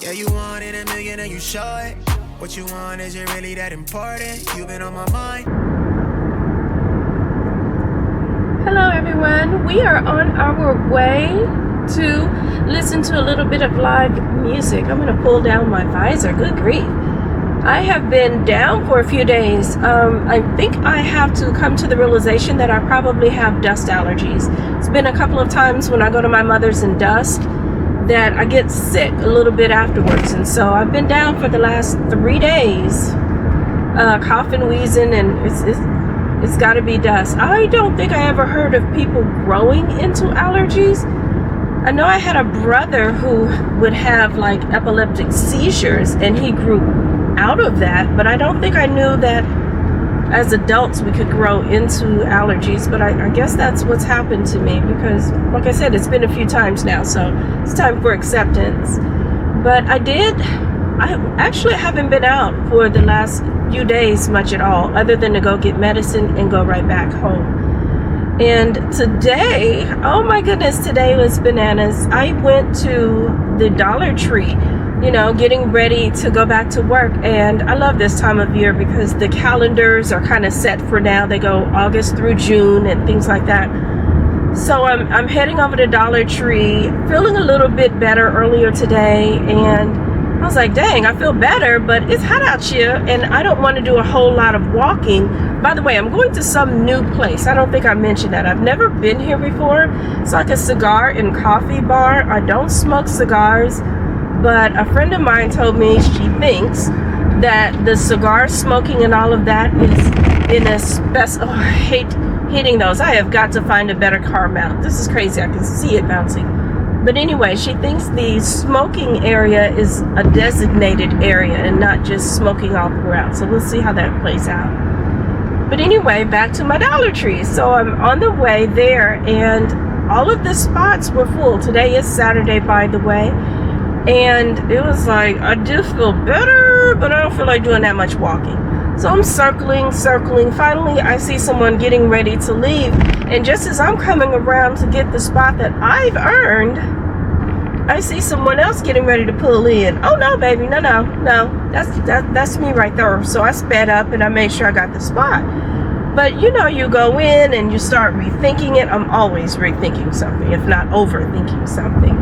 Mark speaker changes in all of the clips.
Speaker 1: Yeah, you wanted a million and you show it. What you want, is it really that important? You've been on my mind.
Speaker 2: Hello everyone, we are on our way to listen to a little bit of live music. I'm going to pull down my visor, good grief. I have been down for a few days. I think I have to come to the realization that I probably have dust allergies. It's been a couple of times when I go to my mother's in dust that I get sick a little bit afterwards, and so I've been down for the last 3 days, coughing, wheezing, and it's got to be dust. I don't think I ever heard of people growing into allergies. I know I had a brother who would have like epileptic seizures and he grew out of that, but I don't think I knew that as adults we could grow into allergies. But I guess that's what's happened to me, because like I said, it's been a few times now, so it's time for acceptance. But I actually haven't been out for the last few days much at all, other than to go get medicine and go right back home. And today, oh my goodness, today was bananas. I went to the Dollar Tree, getting ready to go back to work. And I love this time of year because the calendars are kind of set for now. They go August through June and things like that. So I'm heading over to Dollar Tree, feeling a little bit better earlier today, and I was like, dang, I feel better, but it's hot out here and I don't want to do a whole lot of walking. By the way, I'm going to some new place. I don't think I mentioned that. I've never been here before. It's like a cigar and coffee bar. I don't smoke cigars, but a friend of mine told me she thinks that the cigar smoking and all of that is in a special, I hate hitting those. I have got to find a better car mount. This is crazy. I can see it bouncing. But anyway, she thinks the smoking area is a designated area and not just smoking all throughout. So we'll see how that plays out. But anyway, back to my Dollar Tree. So I'm on the way there, and all of the spots were full. Today is Saturday, by the way. And it was like, I do feel better, but I don't feel like doing that much walking. So I'm circling. Finally, I see someone getting ready to leave. And just as I'm coming around to get the spot that I've earned, I see someone else getting ready to pull in. Oh no, baby, no. That's me right there. So I sped up and I made sure I got the spot. But you go in and you start rethinking it. I'm always rethinking something, if not overthinking something.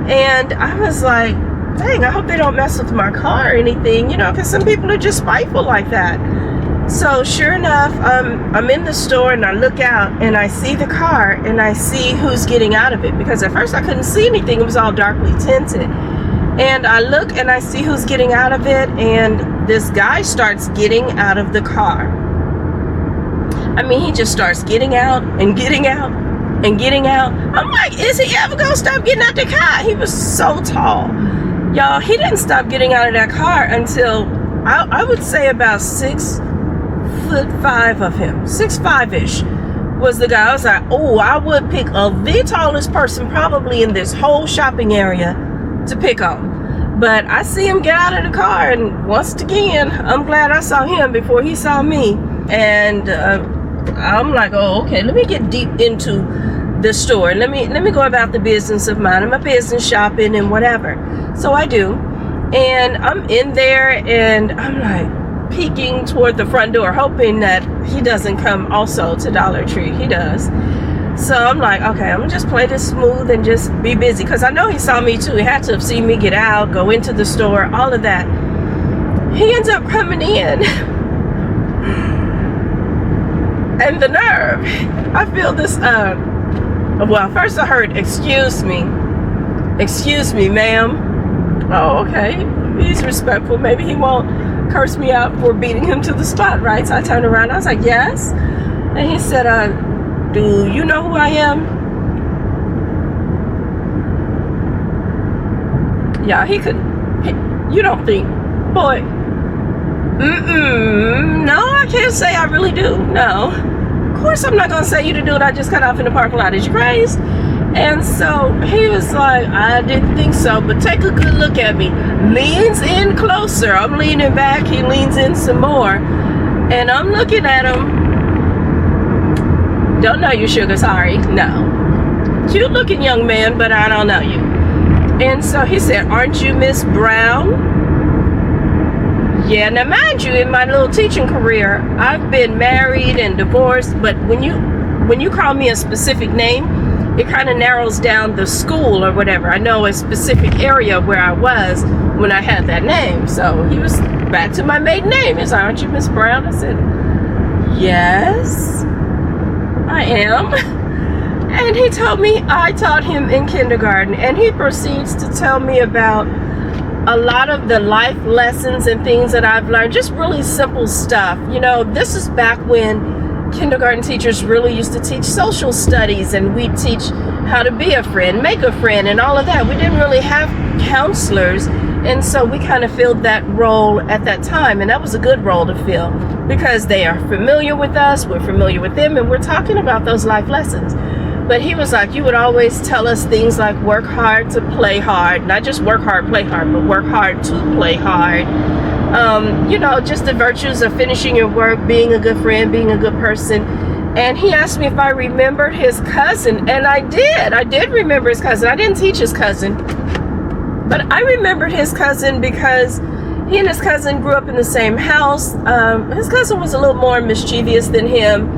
Speaker 2: And I was like, dang, I hope they don't mess with my car or anything, because some people are just spiteful like that. So sure enough, I'm in the store and I look out and I see the car and I see who's getting out of it, because at first I couldn't see anything. It was all darkly tinted. And I look and I see who's getting out of it, and this guy starts getting out of the car. I mean, he just starts getting out and getting out and getting out. I'm like, is he ever gonna stop getting out the car? He was so tall. Y'all, he didn't stop getting out of that car until I would say about 6'5" of him, 6'5"-ish was the guy. I was like, oh, I would pick the tallest person probably in this whole shopping area to pick on. But I see him get out of the car, and once again, I'm glad I saw him before he saw me. And I'm like, oh, okay, let me get deep into the store. Let me go about the business of mine. I'm a business shopping and whatever. So I do. And I'm in there and I'm like peeking toward the front door, hoping that he doesn't come also to Dollar Tree. He does. So I'm like, okay, I'm gonna just play this smooth and just be busy, because I know he saw me too. He had to have seen me get out, go into the store, all of that. He ends up coming in. And the nerve. I feel this, well, first I heard, excuse me, ma'am. Oh, okay, he's respectful. Maybe he won't curse me out for beating him to the spot, right? So I turned around, I was like, yes. And he said, do you know who I am? Yeah, you don't think, boy, no, I can't say I really do, no. Of course I'm not gonna say you to do it. I just got off in the parking lot. Is you crazy? And so he was like, I didn't think so, but take a good look at me. Leans in closer. I'm leaning back. He leans in some more. And I'm looking at him. Don't know you, sugar. Sorry. No. Cute looking young man, but I don't know you. And so he said, "Aren't you Miss Brown?" Yeah, now mind you, in my little teaching career, I've been married and divorced, but when you call me a specific name, it kind of narrows down the school or whatever. I know a specific area where I was when I had that name. So he was back to my maiden name. He's like, "Aren't you Miss Brown?" I said, "Yes, I am." And he told me I taught him in kindergarten, and he proceeds to tell me about a lot of the life lessons and things that I've learned, just really simple stuff. You know, this is back when kindergarten teachers really used to teach social studies, and we teach how to be a friend, make a friend, and all of that. We didn't really have counselors, and so we kind of filled that role at that time, and that was a good role to fill because they are familiar with us, we're familiar with them, and we're talking about those life lessons. But he was like, you would always tell us things like work hard to play hard. Not just work hard, play hard, but work hard to play hard. You know, just the virtues of finishing your work, being a good friend, being a good person. And he asked me if I remembered his cousin, and I did. I did remember his cousin. I didn't teach his cousin, but I remembered his cousin because he and his cousin grew up in the same house. His cousin was a little more mischievous than him,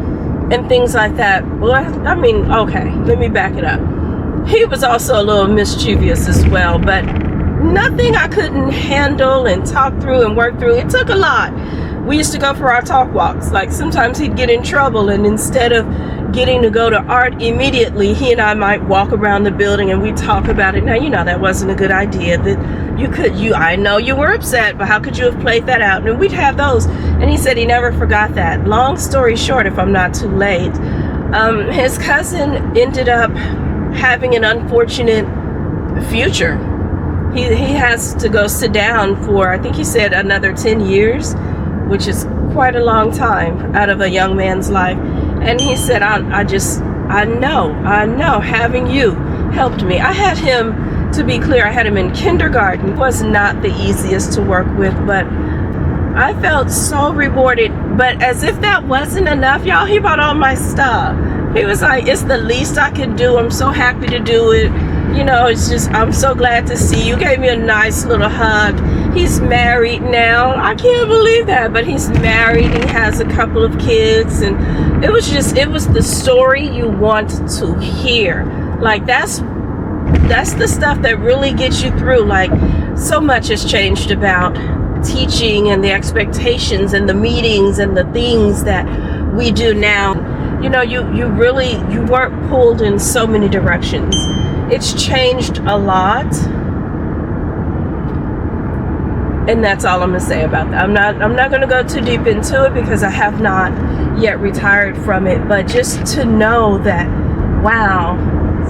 Speaker 2: and things like that. Well, I mean, okay, let me back it up. He was also a little mischievous as well, but nothing I couldn't handle and talk through and work through. It took a lot. We used to go for our talk walks. Like sometimes he'd get in trouble, and instead of getting to go to art immediately, he and I might walk around the building and we'd talk about it. Now, you know, that wasn't a good idea. That I know you were upset, but how could you have played that out? And we'd have those. And he said he never forgot that. Long story short, if I'm not too late, his cousin ended up having an unfortunate future. He has to go sit down for, I think he said, another 10 years, which is quite a long time out of a young man's life. And he said, I know, having you helped me. I had him, to be clear, I had him in kindergarten. It was not the easiest to work with, but I felt so rewarded. But as if that wasn't enough, y'all, he bought all my stuff. He was like, it's the least I could do. I'm so happy to do it. You know, it's just, I'm so glad to see you. Gave me a nice little hug. He's married now. I can't believe that, but he's married. He has a couple of kids, and it was the story you want to hear. Like, that's the stuff that really gets you through. Like, so much has changed about teaching and the expectations and the meetings and the things that we do now. You know, you weren't pulled in so many directions. It's changed a lot, and that's all I'm gonna say about that. I'm not gonna go too deep into it because I have not yet retired from it. But just to know that, wow,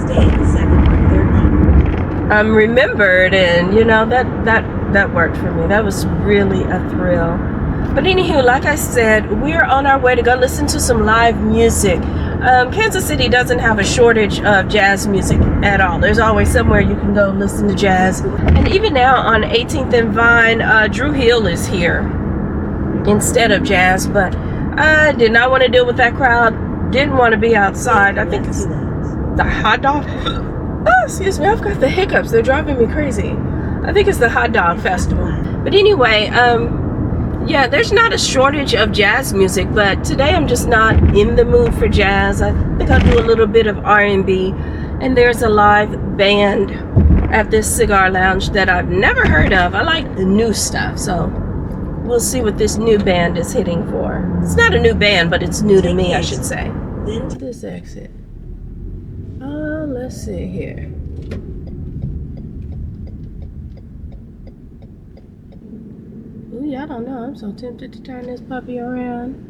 Speaker 3: stay in the second or third lane.
Speaker 2: I'm remembered, and you know that worked for me. That was really a thrill. But anywho, like I said, we're on our way to go listen to some live music. Kansas City doesn't have a shortage of jazz music at all. There's always somewhere you can go listen to jazz. And even now on 18th and Vine, Drew Hill is here instead of jazz. But I did not want to deal with that crowd. Didn't want to be outside. I think it's the hot dog. Oh, excuse me, I've got the hiccups. They're driving me crazy. I think it's the hot dog festival. But anyway, yeah, there's not a shortage of jazz music, but today I'm just not in the mood for jazz. I think I'll do a little bit of R&B, and there's a live band at this cigar lounge that I've never heard of. I like the new stuff, so we'll see what this new band is hitting for. It's not a new band, but it's new to me, I should say.
Speaker 3: Then
Speaker 2: This exit. Oh, let's see here. Ooh, I don't know. I'm so tempted to turn this puppy around.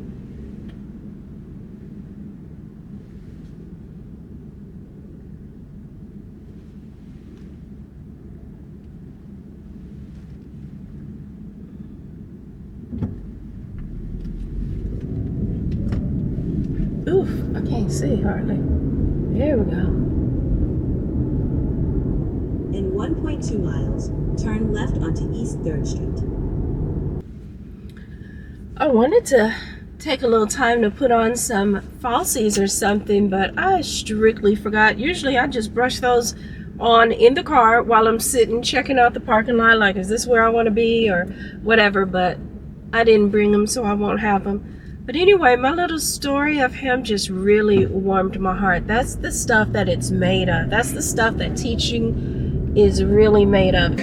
Speaker 2: Oof, I can't see hardly. There we go.
Speaker 3: in 1.2 miles, turn left onto East 3rd Street.
Speaker 2: I wanted to take a little time to put on some falsies or something, but I strictly forgot. Usually I just brush those on in the car while I'm sitting checking out the parking lot, like, is this where I want to be or whatever, but I didn't bring him, so I won't have him. But anyway, my little story of him just really warmed my heart. That's the stuff that it's made of. That's the stuff that teaching is really made of.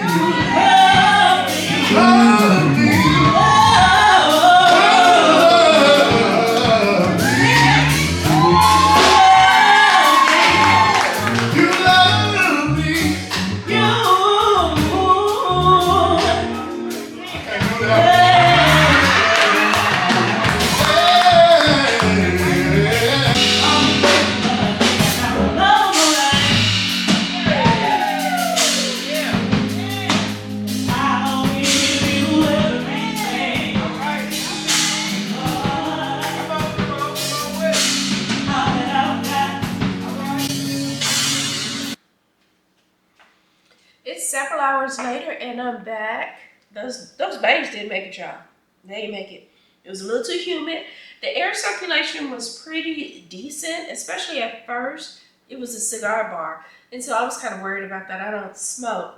Speaker 2: It's several hours later and I'm back. Those bags didn't make it, y'all. They didn't make it. It was a little too humid. The air circulation was pretty decent, especially at first. It was a cigar bar. And so I was kind of worried about that. I don't smoke.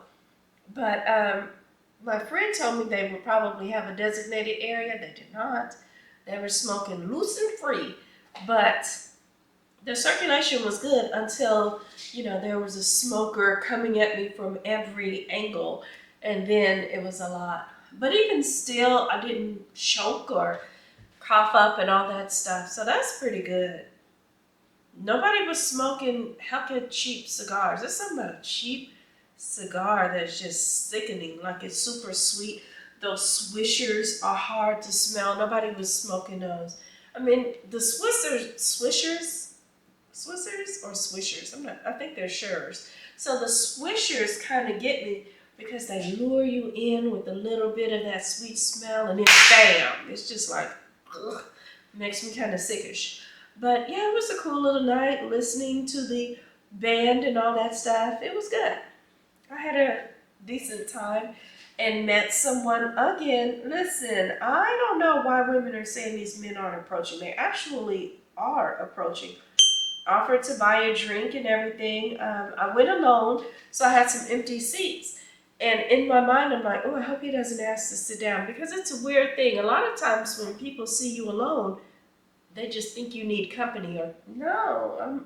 Speaker 2: But my friend told me they would probably have a designated area. They did not. They were smoking loose and free. But the circulation was good until, you know, there was a smoker coming at me from every angle, and then it was a lot. But even still, I didn't choke or cough up and all that stuff, so that's pretty good. Nobody was smoking hecka cheap cigars. There's something about a cheap cigar that's just sickening, like it's super sweet. Those swishers are hard to smell. Nobody was smoking those. I mean, the Swishers or Swishers? I think they're Shurs. So the Swishers kind of get me because they lure you in with a little bit of that sweet smell, and then bam, it's just like, ugh, makes me kind of sickish. But yeah, it was a cool little night listening to the band and all that stuff. It was good. I had a decent time and met someone again. Listen, I don't know why women are saying these men aren't approaching. They actually are approaching. Offered to buy a drink and everything. I went alone, so I had some empty seats. And in my mind, I'm like, oh, I hope he doesn't ask to sit down, because it's a weird thing. A lot of times when people see you alone, they just think you need company. Or, no,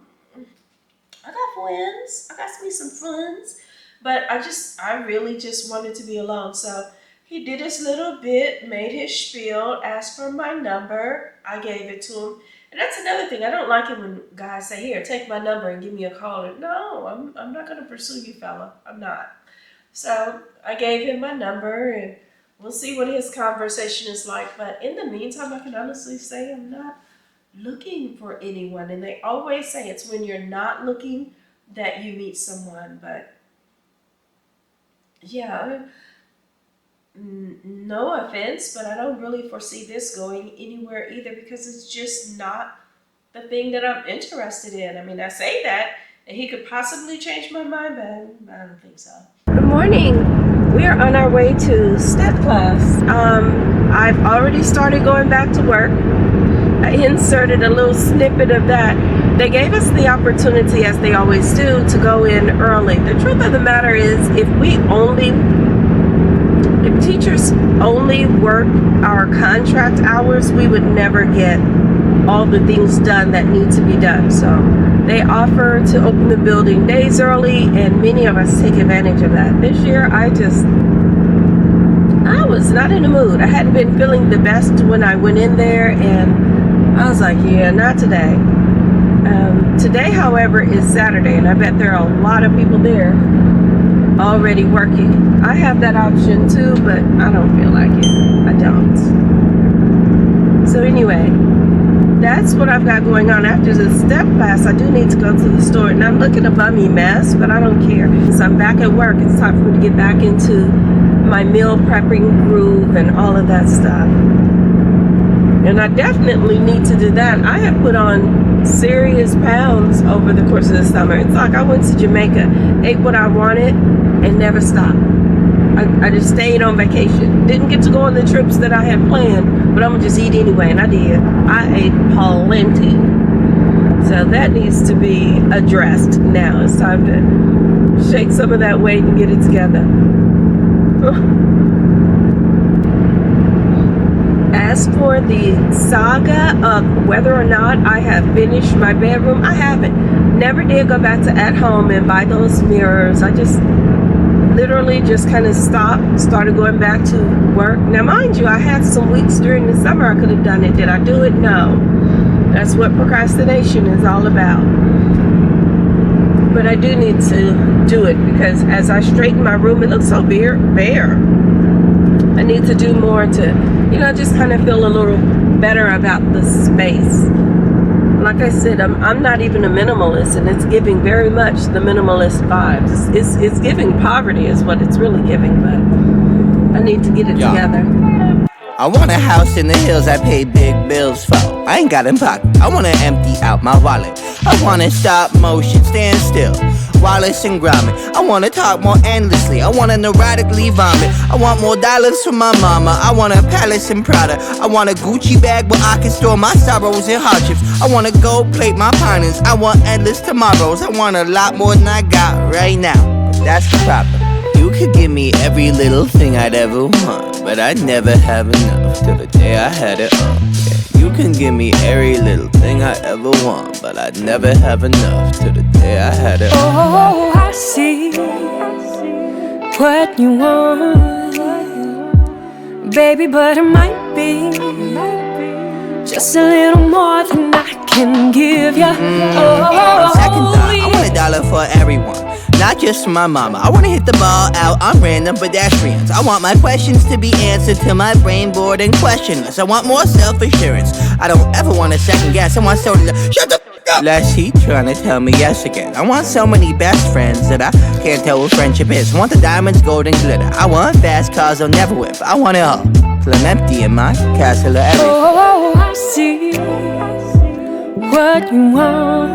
Speaker 2: I got friends. I got me some friends. But I really just wanted to be alone. So he did his little bit, made his spiel, asked for my number. I gave it to him. And that's another thing. I don't like it when guys say, here, take my number and give me a call. No, I'm not going to pursue you, fella. I'm not. So I gave him my number, and we'll see what his conversation is like. But in the meantime, I can honestly say I'm not looking for anyone. And they always say it's when you're not looking that you meet someone. But yeah, no offense, but I don't really foresee this going anywhere either, because it's just not the thing that I'm interested in. I mean, I say that, and he could possibly change my mind, but I don't think so. Good morning. We are on our way to step class. I've already started going back to work. I inserted a little snippet of that. They gave us the opportunity, as they always do, to go in early. The truth of the matter is, if teachers only work our contract hours, we would never get all the things done that need to be done. So they offer to open the building days early, and many of us take advantage of that. This year, I was not in the mood. I hadn't been feeling the best when I went in there, and I was like, yeah, not today. Today, however, is Saturday, and I bet there are a lot of people there already working. I have that option too, but I don't feel like it. I don't. So anyway, that's what I've got going on. After the step class, I do need to go to the store, and I'm looking a bummy mess, but I don't care. So I'm back at work. It's time for me to get back into my meal prepping groove and all of that stuff. And I definitely need to do that. I have put on serious pounds over the course of the summer. It's like I went to Jamaica, ate what I wanted, and never stopped. I just stayed on vacation. Didn't get to go on the trips that I had planned, but I'm gonna just eat anyway, and I did. I ate plenty. So that needs to be addressed now. It's time to shake some of that weight and get it together. As for the saga of whether or not I have finished my bedroom, I haven't. Never did go back to at home and buy those mirrors. I just literally just kind of stopped, started going back to work. Now, mind you, I had some weeks during the summer I could have done it. Did I do it? No. That's what procrastination is all about. But I do need to do it because as I straighten my room, it looks so bare. I need to do more to, just kind of feel a little better about the space. Like I said, I'm not even a minimalist, and it's giving very much the minimalist vibes. It's giving poverty is what it's really giving, but I need to get it together.
Speaker 4: I want a house in the hills I pay big bills for. I ain't got in pocket. I wanna empty out my wallet. I wanna stop motion, stand still. Wallace and Gromit. I wanna talk more endlessly. I wanna neurotically vomit. I want more dollars from my mama. I want a palace and Prada. I want a Gucci bag where I can store my sorrows and hardships. I wanna gold plate my partners. I want endless tomorrows. I want a lot more than I got right now. But that's the problem. You could give me every little thing I'd ever want, but I'd never have enough till the day I had it all. Yeah, you can give me every little thing I ever want, but I'd never have enough till the day I had it all.
Speaker 5: Oh, I see what you want, baby, but it might be just a little more than I can give you.
Speaker 4: Second thought, I want $1 for everyone, not just for my mama. I wanna hit the ball out on random pedestrians. I want my questions to be answered till my brain bored and questionless. I want more self-assurance. I don't ever want to second guess. I want so to shut the f*** up. Less heat trying to tell me yes again. I want so many best friends that I can't tell what friendship is. I want the diamonds, gold, and glitter. I want fast cars I'll never whip. I want it all till I'm empty in my castle of everything.
Speaker 5: Oh, I see what you want,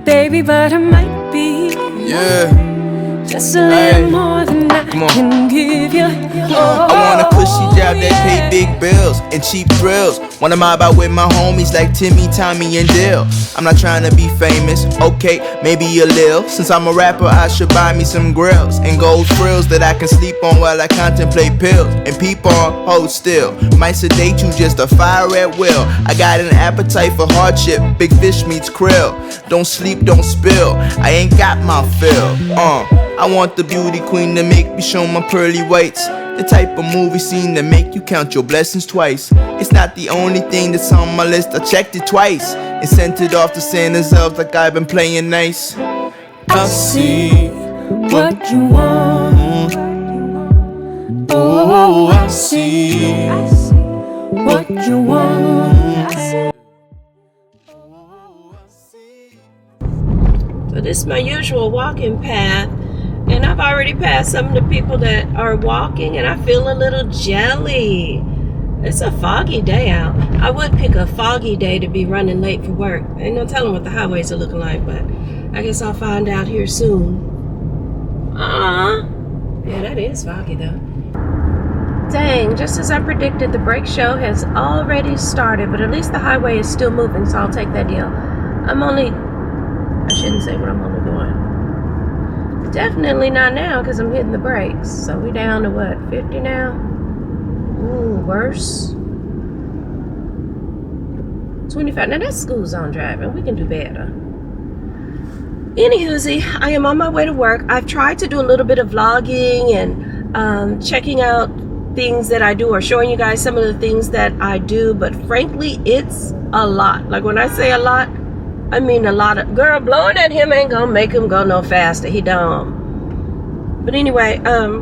Speaker 5: baby, but it might be just a little more than I can give you.
Speaker 6: I want a cushy job that pay big bills and cheap thrills. Wanna mob out with my homies like Timmy, Tommy, and Dill. I'm not trying to be famous, okay, maybe a lil. Since I'm a rapper, I should buy me some grills and gold frills that I can sleep on while I contemplate pills and peep on, hold still. Might sedate you, just a fire at will. I got an appetite for hardship, big fish meets krill. Don't sleep, don't spill, I ain't got my fill. I want the beauty queen to make me show my pearly whites. The type of movie scene that make you count your blessings twice. It's not the only thing that's on my list, I checked it twice and sent it off to Santa's elves like I've been playing nice.
Speaker 5: I see what you want. Oh, I see what you want.
Speaker 2: So this is my usual walking path, and I've already passed some of the people that are walking, and I feel a little jelly. It's a foggy day out. I would pick a foggy day to be running late for work. Ain't no telling what the highways are looking like, but I guess I'll find out here soon. Yeah, that is foggy though. Dang, just as I predicted, the brake show has already started, but at least the highway is still moving, so I'll take that deal. I shouldn't say what I'm only doing. Definitely not now, because I'm hitting the brakes. So we down to what, 50 now? Ooh, worse. 25. Now that's school zone driving. We can do better. Anywhoosie, I am on my way to work. I've tried to do a little bit of vlogging and checking out things that I do, or showing you guys some of the things that I do, but frankly, it's a lot. Like when I say a lot, I mean a lot of, girl, blowing at him ain't gonna make him go no faster. He dumb. But anyway, I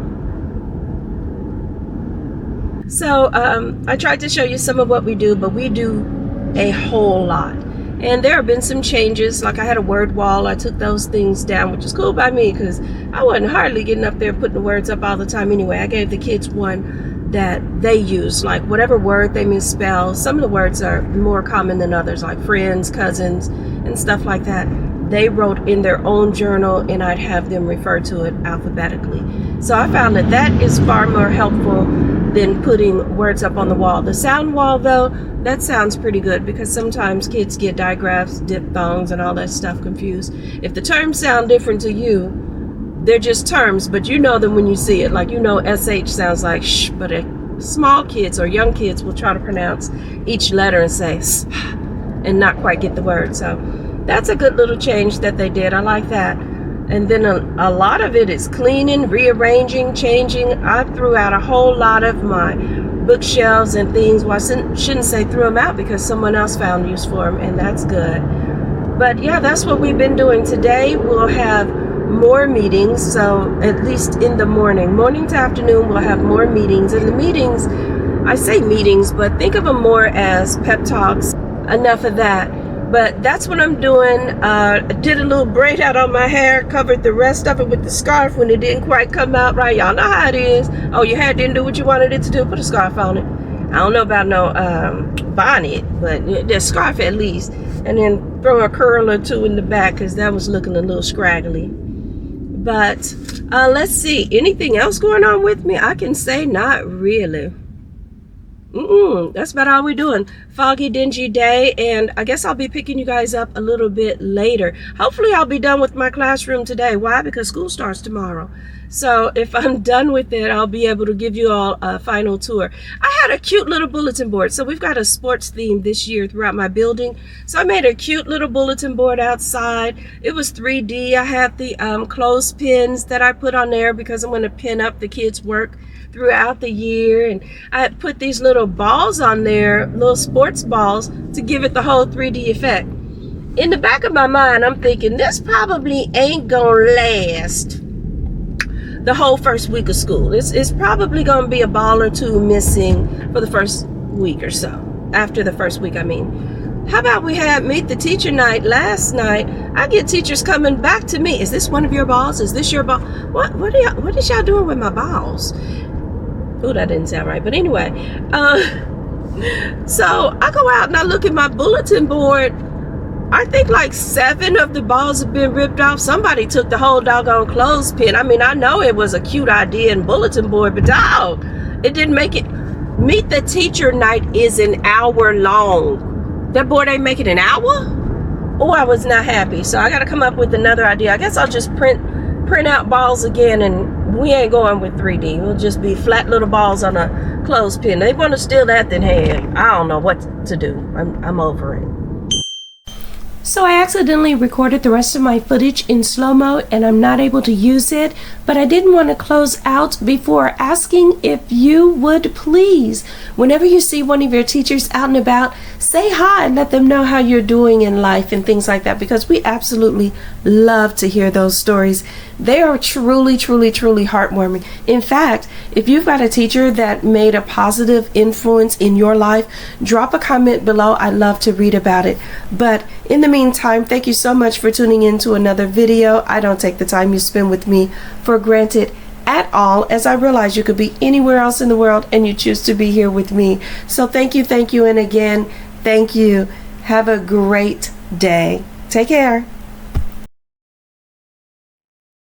Speaker 2: tried to show you some of what we do, but we do a whole lot. And there have been some changes. Like I had a word wall. I took those things down, which is cool by me because I wasn't hardly getting up there putting the words up all the time anyway. I gave the kids one that they use, like whatever word they misspell. Some of the words are more common than others, like friends, cousins, and stuff like that. They wrote in their own journal, and I'd have them refer to it alphabetically. So I found that is far more helpful than putting words up on the wall. The sound wall, though, that sounds pretty good because sometimes kids get digraphs, diphthongs, and all that stuff confused. If the terms sound different to you, they're just terms, but you know them when you see it. Like, you know, SH sounds like sh, but small kids or young kids will try to pronounce each letter and say s and not quite get the word. So that's a good little change that they did. I like that. And then a lot of it is cleaning, rearranging, changing. I threw out a whole lot of my bookshelves and things. Well, I shouldn't say threw them out because someone else found use for them, and that's good. But yeah, that's what we've been doing. Today we'll have more meetings, so at least in the morning to afternoon, we'll have more meetings. And the meetings, I say meetings, but think of them more as pep talks. Enough of that. But that's what I'm doing. I did a little braid out on my hair, covered the rest of it with the scarf when it didn't quite come out right. Y'all know how it is. Oh, your hair didn't do what you wanted it to do? Put a scarf on it. I don't know about no bonnet, but the scarf at least. And then throw a curl or two in the back because that was looking a little scraggly. But let's see. Anything else going on with me? I can say not really. That's about all we're doing. Foggy, dingy day, and I guess I'll be picking you guys up a little bit later. Hopefully I'll be done with my classroom today. Why? Because school starts tomorrow. So if I'm done with it, I'll be able to give you all a final tour. I had a cute little bulletin board. So we've got a sports theme this year throughout my building. So I made a cute little bulletin board outside. It was 3D. I had the clothespins that I put on there because I'm going to pin up the kids' work throughout the year, and I put these little balls on there, little sports balls, to give it the whole 3D effect. In the back of my mind, I'm thinking this probably ain't gonna last the whole first week of school. It's probably gonna be a ball or two missing for the first week or so. After the first week, I mean. How about we had Meet the Teacher night last night? I get teachers coming back to me. Is this one of your balls? Is this your ball? What is y'all doing with my balls? Oh, that didn't sound right. But anyway, so I go out and I look at my bulletin board. I think like 7 of the balls have been ripped off. Somebody took the whole doggone clothespin. I mean, I know it was a cute idea in bulletin board, but dog, it didn't make it. Meet the Teacher night is an hour long. That board ain't making an hour? Oh, I was not happy. So I got to come up with another idea. I guess I'll just print out balls again, and we ain't going with 3D. It'll just be flat little balls on a clothespin. They want to steal that, then hey, I don't know what to do. I'm over it.
Speaker 5: So I accidentally recorded the rest of my footage in slow-mo and I'm not able to use it, but I didn't want to close out before asking if you would please, whenever you see one of your teachers out and about, say hi and let them know how you're doing in life and things like that, because we absolutely love to hear those stories. They are truly, truly, truly heartwarming. In fact, if you've got a teacher that made a positive influence in your life, drop a comment below. I'd love to read about it. But in the meantime, thank you so much for tuning in to another video. I don't take the time you spend with me for granted at all, as I realize you could be anywhere else in the world and you choose to be here with me. So thank you, and again, thank you. Have a great day. Take care.